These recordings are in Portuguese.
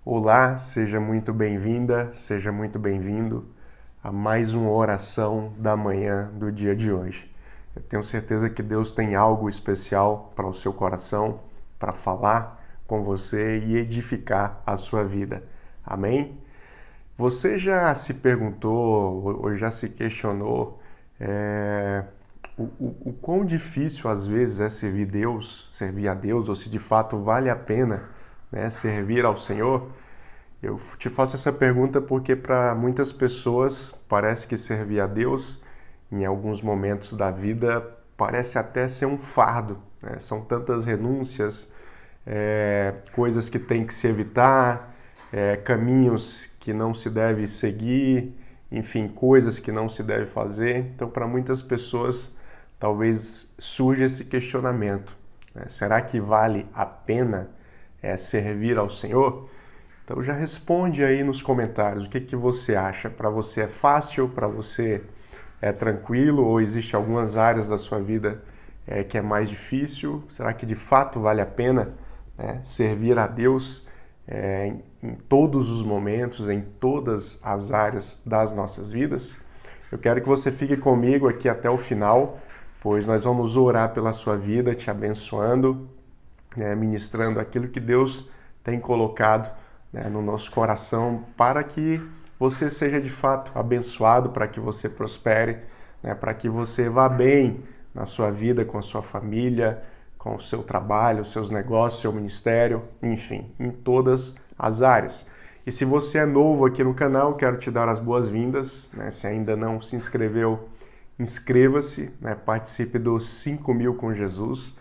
Olá, seja muito bem-vinda, seja muito bem-vindo a mais uma oração da manhã do dia de hoje. Eu tenho certeza que Deus tem algo especial para o seu coração, para falar com você e edificar a sua vida. Amém? Você já se perguntou ou já se questionou o quão difícil às vezes é servir a Deus, ou se de fato vale a pena, né, servir ao Senhor? Eu te faço essa pergunta porque para muitas pessoas parece que servir a Deus em alguns momentos da vida parece até ser um fardo, né? São tantas renúncias, coisas que tem que se evitar, caminhos que não se deve seguir, enfim, coisas que não se deve fazer. Então, para muitas pessoas, talvez surja esse questionamento, né? Será que vale a pena servir ao Senhor? Então já responde aí nos comentários o que você acha. Para você é fácil, para você é tranquilo, ou existe algumas áreas da sua vida que é mais difícil? Será que de fato vale a pena, né, servir a Deus em todos os momentos, em todas as áreas das nossas vidas? Eu quero que você fique comigo aqui até o final, pois nós vamos orar pela sua vida, te abençoando, né, ministrando aquilo que Deus tem colocado, né, no nosso coração, para que você seja de fato abençoado, para que você prospere, né, para que você vá bem na sua vida, com a sua família, com o seu trabalho, os seus negócios, seu ministério, enfim, em todas as áreas. E se você é novo aqui no canal, quero te dar as boas-vindas, né? Se ainda não se inscreveu, inscreva-se, né? Participe dos 5.000 com Jesus.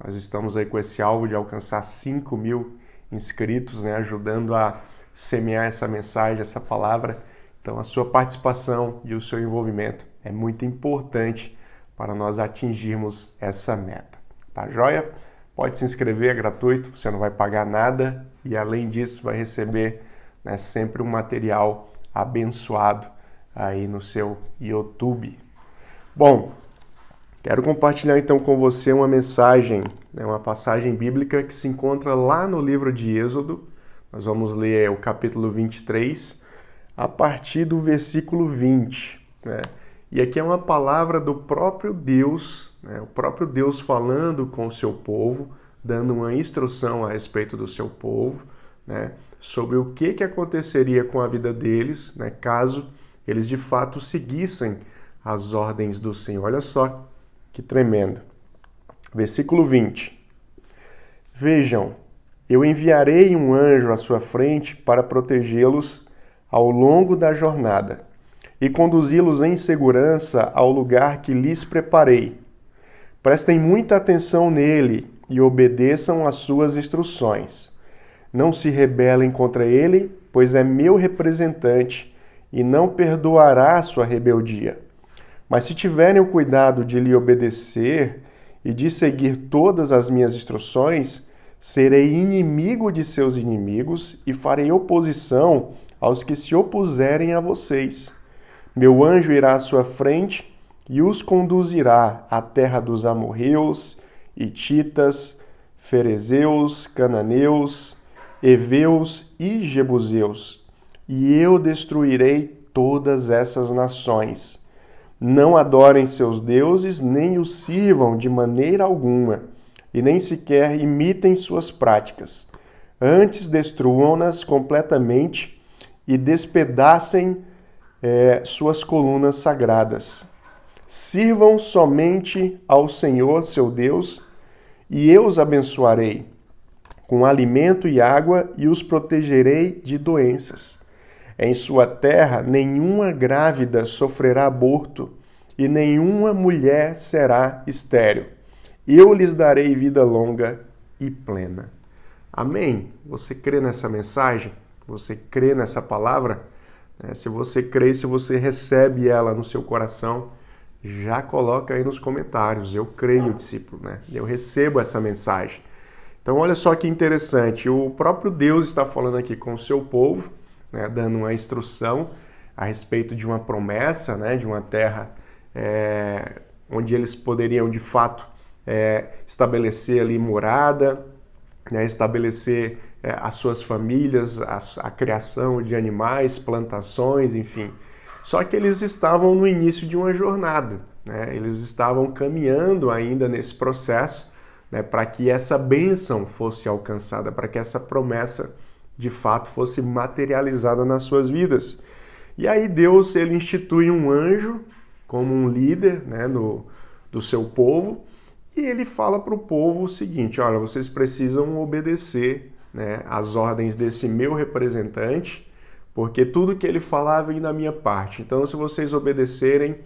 Nós estamos aí com esse alvo de alcançar 5.000 inscritos, né? Ajudando a semear essa mensagem, essa palavra. Então, a sua participação e o seu envolvimento é muito importante para nós atingirmos essa meta. Tá joia? Pode se inscrever, é gratuito, você não vai pagar nada e, além disso, vai receber, né, sempre um material abençoado aí no seu YouTube. Bom, quero compartilhar então com você uma mensagem, né, uma passagem bíblica que se encontra lá no livro de Êxodo. Nós vamos ler o capítulo 23, a partir do versículo 20, né? E aqui é uma palavra do próprio Deus, né? O próprio Deus falando com o seu povo, dando uma instrução a respeito do seu povo, né? Sobre o que aconteceria com a vida deles, né, caso eles de fato seguissem as ordens do Senhor. Olha só que tremendo. Versículo 20. Vejam, eu enviarei um anjo à sua frente para protegê-los ao longo da jornada e conduzi-los em segurança ao lugar que lhes preparei. Prestem muita atenção nele e obedeçam às suas instruções. Não se rebelem contra ele, pois é meu representante e não perdoará a sua rebeldia. Mas se tiverem o cuidado de lhe obedecer e de seguir todas as minhas instruções, serei inimigo de seus inimigos e farei oposição aos que se opuserem a vocês. Meu anjo irá à sua frente e os conduzirá à terra dos amorreus, hititas, ferezeus, cananeus, heveus e jebuseus, e eu destruirei todas essas nações. Não adorem seus deuses, nem os sirvam de maneira alguma, e nem sequer imitem suas práticas. Antes destruam-nas completamente e despedacem suas colunas sagradas. Sirvam somente ao Senhor, seu Deus, e eu os abençoarei com alimento e água e os protegerei de doenças. Em sua terra, nenhuma grávida sofrerá aborto e nenhuma mulher será estéril. Eu lhes darei vida longa e plena. Amém? Você crê nessa mensagem? Você crê nessa palavra? Se você crê, se você recebe ela no seu coração, já coloca aí nos comentários. Eu creio, discípulo, né? Eu recebo essa mensagem. Então, olha só que interessante. O próprio Deus está falando aqui com o seu povo, né, dando uma instrução a respeito de uma promessa, né, de uma terra onde eles poderiam, de fato, estabelecer ali morada, né, estabelecer as suas famílias, a criação de animais, plantações, enfim. Só que eles estavam no início de uma jornada, né? Eles estavam caminhando ainda nesse processo, né, para que essa bênção fosse alcançada, para que essa promessa de fato fosse materializada nas suas vidas. E aí Deus ele institui um anjo como um líder, né, do seu povo, e ele fala para o povo o seguinte: olha, vocês precisam obedecer, né, às ordens desse meu representante, porque tudo que ele falar vem da minha parte. Então, se vocês obedecerem,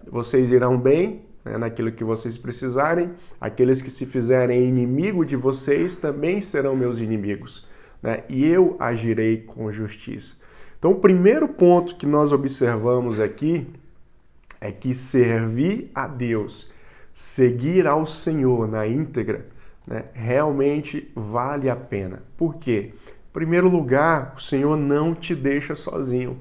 vocês irão bem, né, naquilo que vocês precisarem. Aqueles que se fizerem inimigo de vocês também serão meus inimigos, né? E eu agirei com justiça. Então, o primeiro ponto que nós observamos aqui é que servir a Deus, seguir ao Senhor na íntegra, né, realmente vale a pena. Por quê? Em primeiro lugar, o Senhor não te deixa sozinho.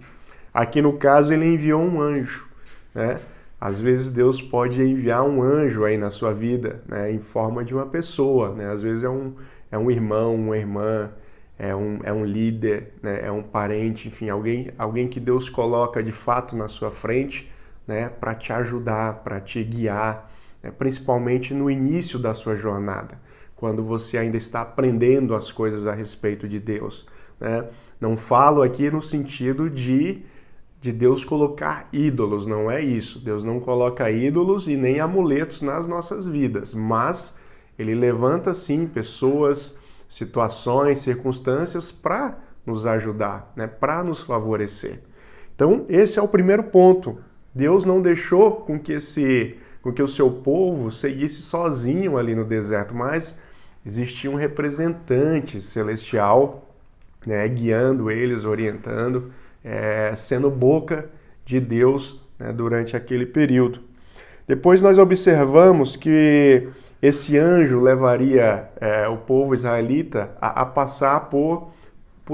Aqui no caso, ele enviou um anjo, né? Às vezes Deus pode enviar um anjo aí na sua vida, né, em forma de uma pessoa, né? Às vezes é um irmão, uma irmã, é um líder, né, é um parente, enfim, alguém que Deus coloca de fato na sua frente, né, para te ajudar, para te guiar, né, principalmente no início da sua jornada, quando você ainda está aprendendo as coisas a respeito de Deus, né? Não falo aqui no sentido de Deus colocar ídolos, não é isso. Deus não coloca ídolos e nem amuletos nas nossas vidas, mas ele levanta sim pessoas, situações, circunstâncias para nos ajudar, né, para nos favorecer. Então, esse é o primeiro ponto. Deus não deixou com que o seu povo seguisse sozinho ali no deserto, mas existia um representante celestial, né, guiando eles, orientando, sendo boca de Deus, né, durante aquele período. Depois nós observamos que esse anjo levaria o povo israelita a passar por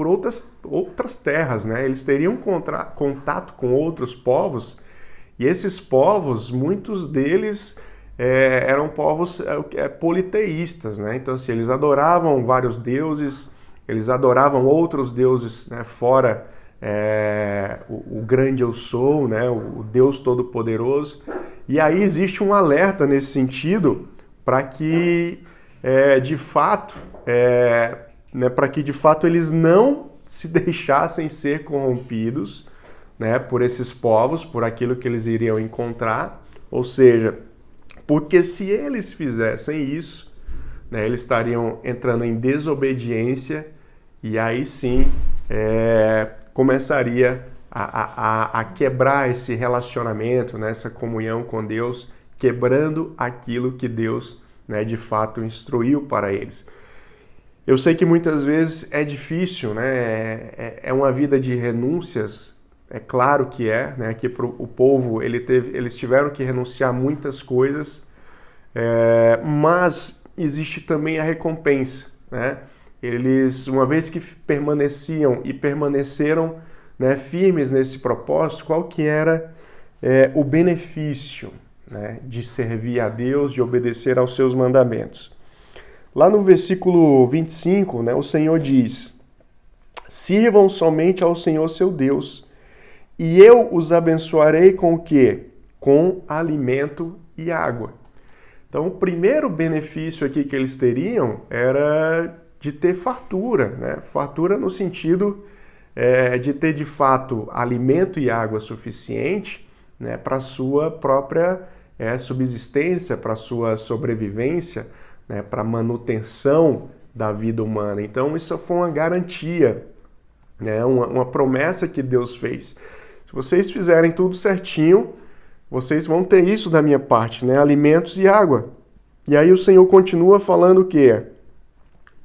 outras terras, né? Eles teriam contato com outros povos, e esses povos, muitos deles eram povos politeístas, né? Então, assim, eles adoravam vários deuses, eles adoravam outros deuses, né, fora o grande eu sou, né, o Deus Todo-Poderoso. E aí existe um alerta nesse sentido para que, de fato, né, para que de fato eles não se deixassem ser corrompidos, né, por esses povos, por aquilo que eles iriam encontrar. Ou seja, porque se eles fizessem isso, né, eles estariam entrando em desobediência, e aí sim começaria a quebrar esse relacionamento, né, essa comunhão com Deus, quebrando aquilo que Deus, né, de fato instruiu para eles. Eu sei que muitas vezes é difícil, né, é uma vida de renúncias, é claro que né, que o povo eles tiveram que renunciar a muitas coisas, mas existe também a recompensa, né? Eles, uma vez que permaneciam e permaneceram, né, firmes nesse propósito, qual que era o benefício, né, de servir a Deus, de obedecer aos seus mandamentos? Lá no versículo 25, né, o Senhor diz: sirvam somente ao Senhor seu Deus, e eu os abençoarei com o quê? Com alimento e água. Então, o primeiro benefício aqui que eles teriam era de ter fartura, né? Fartura no sentido de ter, de fato, alimento e água suficiente, né, para a sua própria subsistência, para a sua sobrevivência, né, para a manutenção da vida humana. Então, isso foi uma garantia, né, uma promessa que Deus fez. Se vocês fizerem tudo certinho, vocês vão ter isso da minha parte, né? Alimentos e água. E aí o Senhor continua falando o quê?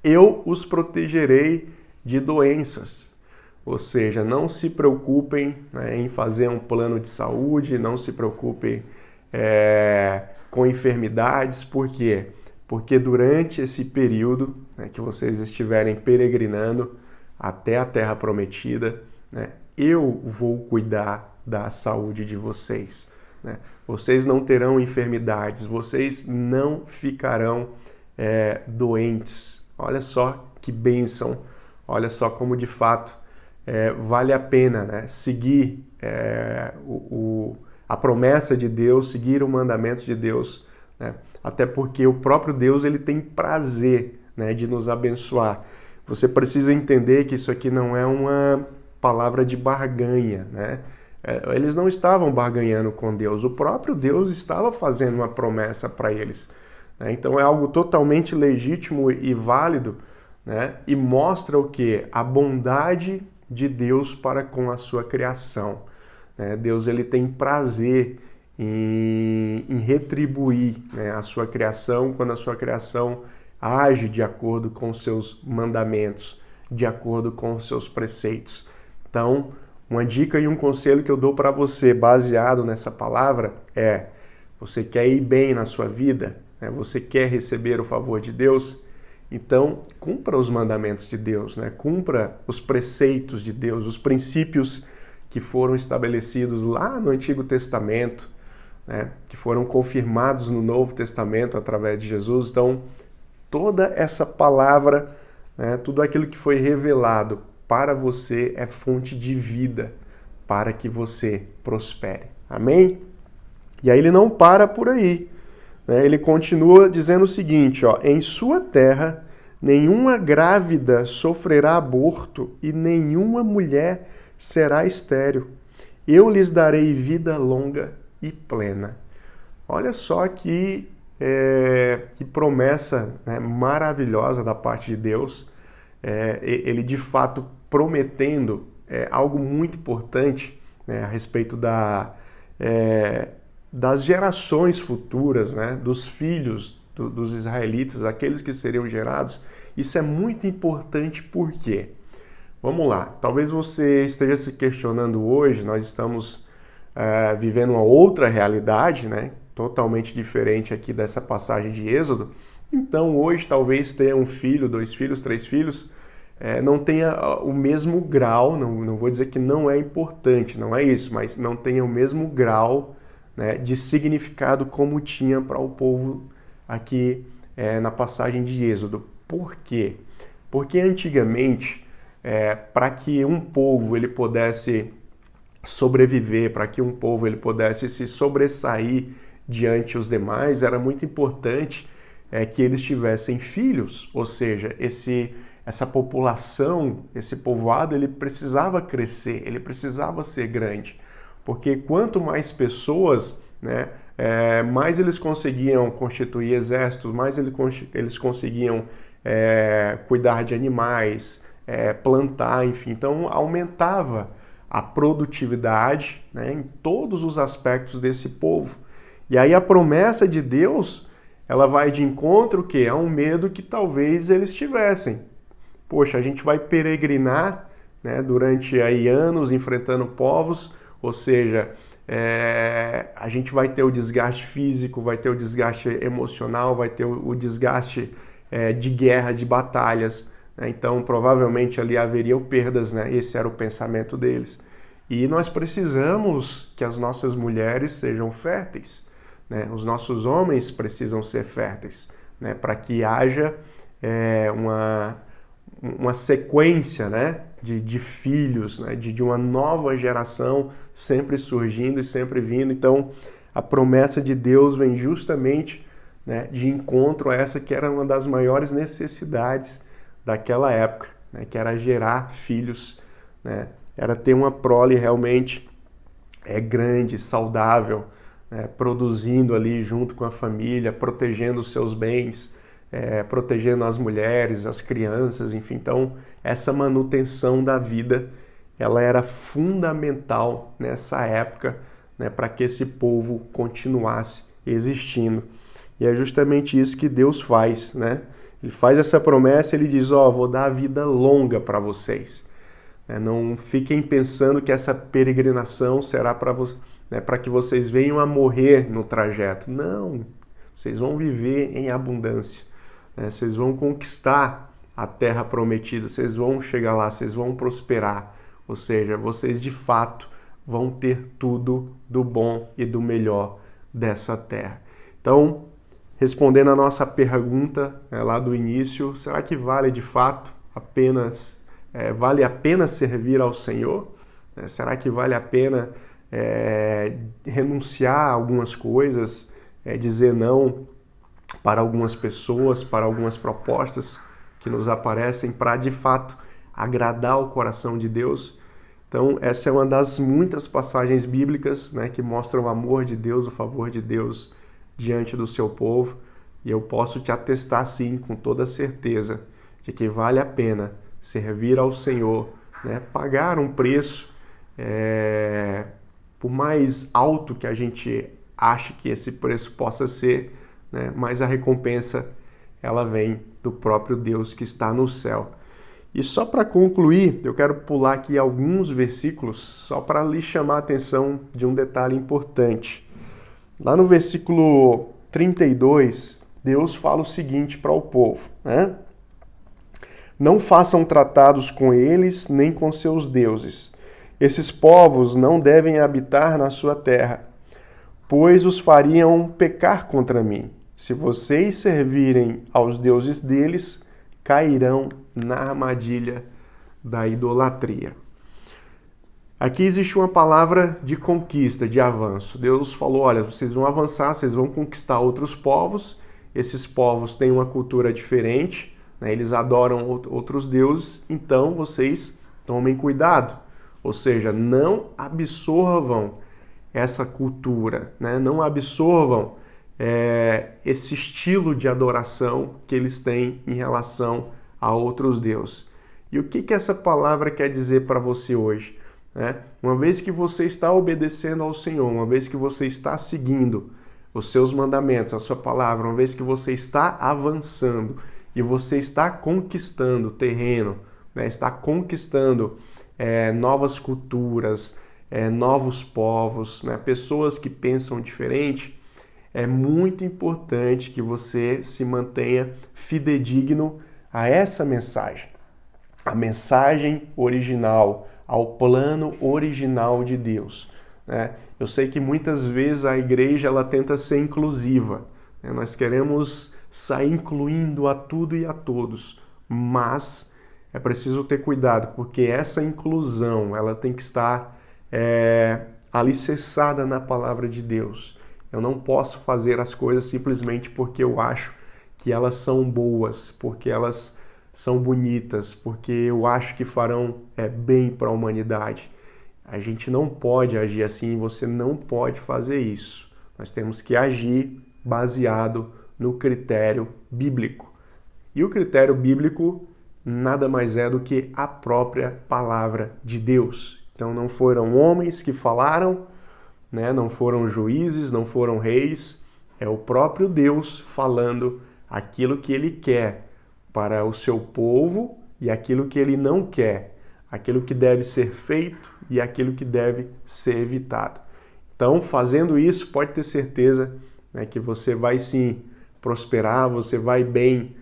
Eu os protegerei de doenças. Ou seja, não se preocupem, né, em fazer um plano de saúde, não se preocupem com enfermidades. Por quê? Porque durante esse período, né, que vocês estiverem peregrinando até a Terra Prometida, né, eu vou cuidar da saúde de vocês, né? Vocês não terão enfermidades, vocês não ficarão doentes, Olha só que bênção, olha só como de fato vale a pena, né, seguir a promessa de Deus, seguir o mandamento de Deus, né, até porque o próprio Deus ele tem prazer, né, de nos abençoar. Você precisa entender que isso aqui não é uma palavra de barganha, né? Eles não estavam barganhando com Deus, o próprio Deus estava fazendo uma promessa para eles, né? Então é algo totalmente legítimo e válido, né? E mostra o que? A bondade de Deus para com a sua criação, né? Deus ele tem prazer em retribuir, né, a sua criação quando a sua criação age de acordo com os seus mandamentos, de acordo com os seus preceitos. Então, uma dica e um conselho que eu dou para você, baseado nessa palavra, você quer ir bem na sua vida, né? Você quer receber o favor de Deus? Então, cumpra os mandamentos de Deus, né? Cumpra os preceitos de Deus, os princípios que foram estabelecidos lá no Antigo Testamento, né? Que foram confirmados no Novo Testamento através de Jesus. Então, toda essa palavra, né, tudo aquilo que foi revelado para você é fonte de vida para que você prospere. Amém? E aí ele não para por aí, né? Ele continua dizendo o seguinte, ó, em sua terra nenhuma grávida sofrerá aborto e nenhuma mulher será estéril. Eu lhes darei vida longa e plena. Olha só que promessa, né, maravilhosa da parte de Deus. Ele de fato prometendo algo muito importante, né, a respeito das gerações futuras, né, dos filhos dos israelitas, aqueles que seriam gerados. Isso é muito importante porque, vamos lá, talvez você esteja se questionando hoje, nós estamos vivendo uma outra realidade, né, totalmente diferente aqui dessa passagem de Êxodo. Então hoje talvez ter um filho, 2 filhos, 3 filhos, não tenha o mesmo grau, não vou dizer que não é importante, não é isso, mas não tenha o mesmo grau, né, de significado como tinha para o povo aqui na passagem de Êxodo. Por quê? Porque antigamente, para que um povo ele pudesse sobreviver, para que um povo ele pudesse se sobressair diante os demais, era muito importante que eles tivessem filhos, ou seja, essa população, esse povoado, ele precisava crescer, ele precisava ser grande, porque quanto mais pessoas, né, mais eles conseguiam constituir exércitos, mais eles conseguiam cuidar de animais, plantar, enfim, então aumentava a produtividade, né, em todos os aspectos desse povo. E aí a promessa de Deus, ela vai de encontro que a um medo que talvez eles tivessem. Poxa, a gente vai peregrinar, né, durante aí anos enfrentando povos, ou seja, a gente vai ter o desgaste físico, vai ter o desgaste emocional, vai ter o desgaste de guerra, de batalhas, né? Então provavelmente ali haveriam perdas, né? Esse era o pensamento deles. E nós precisamos que as nossas mulheres sejam férteis, né? Os nossos homens precisam ser férteis, né? Para que haja uma sequência, né, de filhos, né, de uma nova geração sempre surgindo e sempre vindo. Então, a promessa de Deus vem justamente, né, de encontro a essa que era uma das maiores necessidades daquela época, né, que era gerar filhos, né, era ter uma prole realmente grande, saudável, né, produzindo ali junto com a família, protegendo os seus bens, protegendo as mulheres, as crianças, enfim. Então, essa manutenção da vida, ela era fundamental nessa época, né, para que esse povo continuasse existindo. E é justamente isso que Deus faz, né? Ele faz essa promessa, ele diz, vou dar a vida longa para vocês. Não fiquem pensando que essa peregrinação será para que vocês venham a morrer no trajeto. Não, vocês vão viver em abundância. Vocês vão conquistar a terra prometida, vocês vão chegar lá, vocês vão prosperar, ou seja, vocês de fato vão ter tudo do bom e do melhor dessa terra. Então, respondendo a nossa pergunta lá do início, será que vale de fato vale a pena servir ao Senhor? Será que vale a pena renunciar a algumas coisas, dizer não para algumas pessoas, para algumas propostas que nos aparecem para de fato agradar o coração de Deus? Então, essa é uma das muitas passagens bíblicas, né, que mostram o amor de Deus, o favor de Deus diante do seu povo. E eu posso te atestar, sim, com toda certeza, de que vale a pena servir ao Senhor, né, pagar um preço, por mais alto que a gente ache que esse preço possa ser, né, mas a recompensa ela vem do próprio Deus que está no céu. E só para concluir, eu quero pular aqui alguns versículos só para lhe chamar a atenção de um detalhe importante. Lá no versículo 32, Deus fala o seguinte para o povo, né? Não façam tratados com eles nem com seus deuses. Esses povos não devem habitar na sua terra, pois os fariam pecar contra mim. Se vocês servirem aos deuses deles, cairão na armadilha da idolatria. Aqui existe uma palavra de conquista, de avanço. Deus falou, olha, vocês vão avançar, vocês vão conquistar outros povos. Esses povos têm uma cultura diferente, né? Eles adoram outros deuses, então vocês tomem cuidado. Ou seja, não absorvam essa cultura, né? Não absorvam esse estilo de adoração que eles têm em relação a outros deuses. E o que essa palavra quer dizer para você hoje? Uma vez que você está obedecendo ao Senhor, uma vez que você está seguindo os seus mandamentos, a sua palavra, uma vez que você está avançando e você está conquistando terreno, né? Está conquistando novas culturas, novos povos, né? Pessoas que pensam diferente, é muito importante que você se mantenha fidedigno a essa mensagem, a mensagem original, ao plano original de Deus, né? Eu sei que muitas vezes a igreja ela tenta ser inclusiva, né? Nós queremos sair incluindo a tudo e a todos, mas é preciso ter cuidado, porque essa inclusão ela tem que estar alicerçada na palavra de Deus. Eu não posso fazer as coisas simplesmente porque eu acho que elas são boas, porque elas são bonitas, porque eu acho que farão bem para a humanidade. A gente não pode agir assim, você não pode fazer isso. Nós temos que agir baseado no critério bíblico. E o critério bíblico nada mais é do que a própria palavra de Deus. Então não foram homens que falaram, né? Não foram juízes, não foram reis, é o próprio Deus falando aquilo que ele quer para o seu povo e aquilo que ele não quer, aquilo que deve ser feito e aquilo que deve ser evitado. Então, fazendo isso, pode ter certeza, né, que você vai sim prosperar, você vai bem,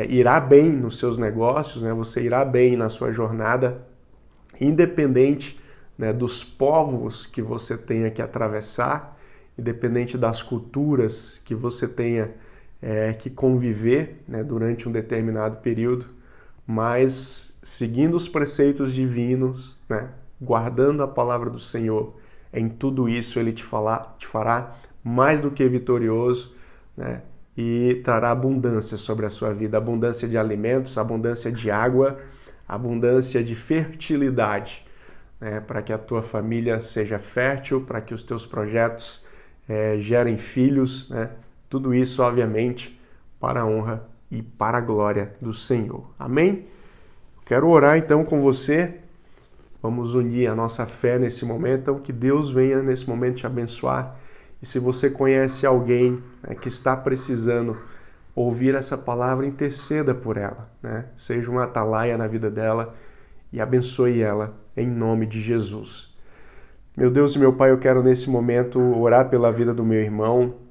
irá bem nos seus negócios, né, você irá bem na sua jornada, independente, né, dos povos que você tenha que atravessar, independente das culturas que você tenha que conviver, né, durante um determinado período, mas seguindo os preceitos divinos, né, guardando a palavra do Senhor, em tudo isso ele te fará mais do que vitorioso, né, e trará abundância sobre a sua vida, abundância de alimentos, abundância de água, abundância de fertilidade, né, para que a tua família seja fértil, para que os teus projetos gerem filhos, né? Tudo isso, obviamente, para a honra e para a glória do Senhor. Amém? Quero orar então com você. Vamos unir a nossa fé nesse momento. Então, que Deus venha nesse momento te abençoar. E se você conhece alguém, né, que está precisando ouvir essa palavra, interceda por ela, né? Seja uma atalaia na vida dela e abençoe ela em nome de Jesus. Meu Deus e meu Pai, eu quero nesse momento orar pela vida do meu irmão,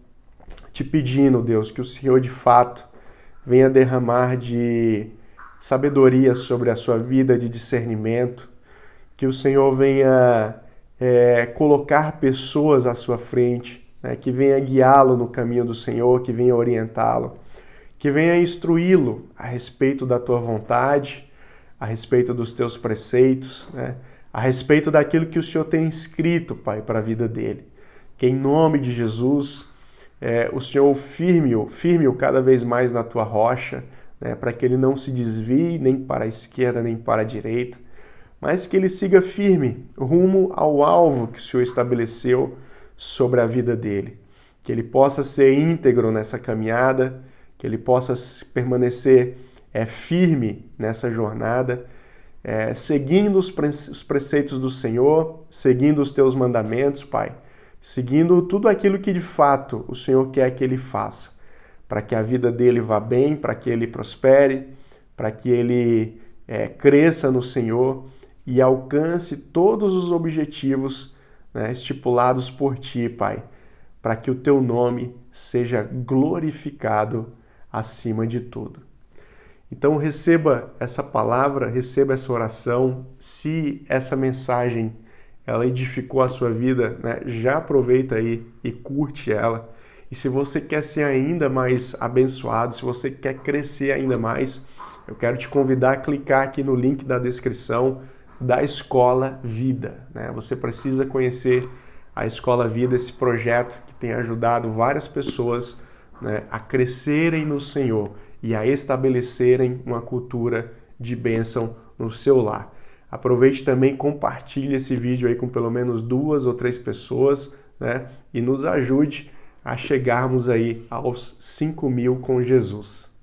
te pedindo, Deus, que o Senhor de fato venha derramar de sabedoria sobre a sua vida, de discernimento, que o Senhor venha colocar pessoas à sua frente, né, que venha guiá-lo no caminho do Senhor, que venha orientá-lo, que venha instruí-lo a respeito da tua vontade, a respeito dos teus preceitos, né, a respeito daquilo que o Senhor tem escrito, Pai, para a vida dele. Que em nome de Jesus, o Senhor firme-o cada vez mais na tua rocha, né, para que ele não se desvie nem para a esquerda nem para a direita, mas que ele siga firme rumo ao alvo que o Senhor estabeleceu sobre a vida dele. Que ele possa ser íntegro nessa caminhada, que ele possa permanecer firme nessa jornada, seguindo os preceitos do Senhor, seguindo os teus mandamentos, Pai, seguindo tudo aquilo que de fato o Senhor quer que ele faça, para que a vida dele vá bem, para que ele prospere, para que ele cresça no Senhor e alcance todos os objetivos, né, estipulados por Ti, Pai, para que o Teu nome seja glorificado acima de tudo. Então receba essa palavra, receba essa oração. Se essa mensagem ela edificou a sua vida, né, já aproveita aí e curte ela. E se você quer ser ainda mais abençoado, se você quer crescer ainda mais, eu quero te convidar a clicar aqui no link da descrição da Escola Vida, né? Você precisa conhecer a Escola Vida, esse projeto que tem ajudado várias pessoas, né, a crescerem no Senhor e a estabelecerem uma cultura de bênção no seu lar. Aproveite também e compartilhe esse vídeo aí com pelo menos 2 ou 3 pessoas, né? E nos ajude a chegarmos aí aos 5.000 com Jesus.